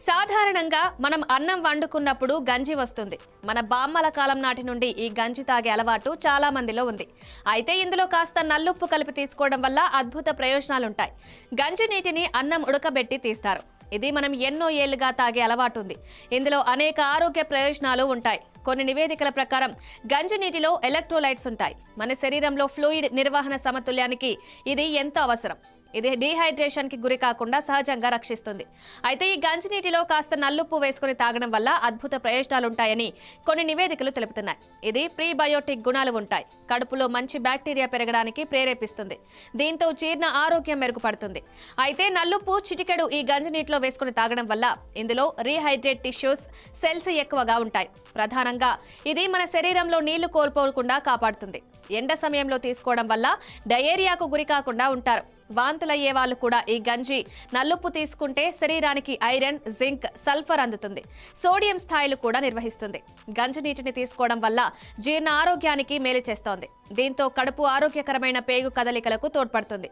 సాధారణంగా మనం అన్నం వండుకున్నప్పుడు గంజి వస్తుంది. మన బామ్మల కాలం నాటి నుండి ఈ గంజి తాగే అలవాటు చాలా మందిలో ఉంది. అయితే ఇందులో కాస్త నల్లుప్పు కలిపి తీసుకోవడం వల్ల అద్భుత ప్రయోజనాలుంటాయి. గంజి నీటిని అన్నం ఉడకబెట్టి తీస్తారు. ఇది మనం ఎన్నో ఏళ్లుగా తాగే అలవాటు ఉంది. ఇందులో అనేక ఆరోగ్య ప్రయోజనాలు ఉంటాయి. కొన్ని నివేదికల ప్రకారం గంజి నీటిలో ఎలక్ట్రోలైట్స్ ఉంటాయి. మన శరీరంలో ఫ్లూయిడ్ నిర్వహణ సమతుల్యానికి ఇది ఎంతో అవసరం. ఇది డీహైడ్రేషన్ కి గురి కాకుండా సహజంగా రక్షిస్తుంది. అయితే ఈ గంజి నీటిలో కాస్త నల్లుప్పు వేసుకుని తాగడం వల్ల అద్భుత ప్రయోజనాలుంటాయని కొన్ని నివేదికలు తెలుపుతున్నాయి. ఇది ప్రీబయోటిక్ గుణాలు ఉంటాయి. కడుపులో మంచి బ్యాక్టీరియా పెరగడానికి ప్రేరేపిస్తుంది. దీంతో జీర్ణ ఆరోగ్యం మెరుగుపడుతుంది. అయితే నల్లుప్పు చిటికెడు ఈ గంజి నీటిలో వేసుకుని తాగడం వల్ల ఇందులో రీహైడ్రేట్ టిష్యూస్ సెల్స్ ఎక్కువగా ఉంటాయి. ప్రధానంగా ఇది మన శరీరంలో నీళ్లు కోల్పోకుండా కాపాడుతుంది. ఎండ సమయంలో తీసుకోవడం వల్ల డయేరియాకు గురి కాకుండా ఉంటారు. వాంతులయ్యే వాళ్ళు కూడా ఈ గంజి నల్లుప్పు తీసుకుంటే శరీరానికి ఐరన్, జింక్, సల్ఫర్ అందుతుంది. సోడియం స్థాయిలు కూడా నిర్వహిస్తుంది. గంజి నీటిని తీసుకోవడం వల్ల జీర్ణ ఆరోగ్యానికి మేలు చేస్తోంది. దీంతో కడుపు ఆరోగ్యకరమైన పేగు కదలికలకు తోడ్పడుతుంది.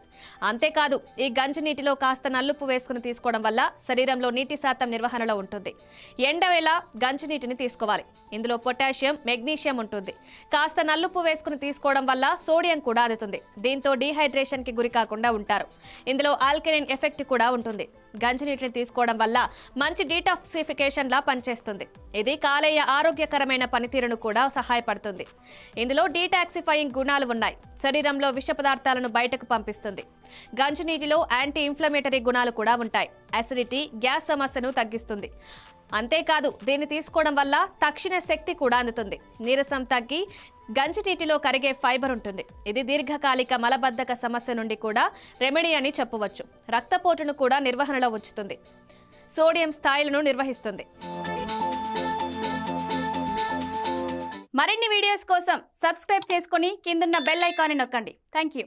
అంతేకాదు ఈ గంజి నీటిలో కాస్త నల్లుప్పు వేసుకుని తీసుకోవడం వల్ల శరీరంలో నీటి శాతం నిర్వహణలో ఉంటుంది. ఎండవేళ గంజి నీటిని తీసుకోవాలి. ఇందులో పొటాషియం, మెగ్నీషియం ఉంటుంది. కాస్త నల్లుప్పు వేసుకుని తీసుకోవడం వల్ల సోడియం కూడా అందుతుంది. దీంతో డీహైడ్రేషన్ కి గురి కాకుండా ఉంటారు. ఇందులో ఆల్కలైన్ ఎఫెక్ట్ కూడా ఉంటుంది. గంజి నీటిని తీసుకోవడం వల్ల మంచి డీటాక్సిఫికేషన్ లా పనిచేస్తుంది. ఇది కాలేయ ఆరోగ్యకరమైన పనితీరును కూడా సహాయపడుతుంది. ఇందులో డీటాక్సిఫైయింగ్ గుణాలు ఉన్నాయి. శరీరంలో విష పదార్థాలను బయటకు పంపిస్తుంది. గంజి నీటిలో యాంటీ ఇన్ఫ్లమేటరీ గుణాలు కూడా ఉంటాయి. అసిడిటీ, గ్యాస్ సమస్యను తగ్గిస్తుంది. అంతేకాదు దీన్ని తీసుకోవడం వల్ల తక్షణ శక్తి కూడా అందుతుంది. నీరసం తగ్గి గంజి నీటిలో కరిగే ఫైబర్ ఉంటుంది. ఇది దీర్ఘకాలిక మలబద్ధక సమస్య నుండి కూడా రెమెడీ అని చెప్పవచ్చు. రక్తపోటును కూడా నిర్వహణలో ఉంచుతుంది. సోడియం స్థాయిలను నిర్వహిస్తుంది. మరిన్ని వీడియోస్ కోసం సబ్స్క్రైబ్ చేసుకుని కిందున్న బెల్ ఐకాన్ని నొక్కండి. థాంక్యూ.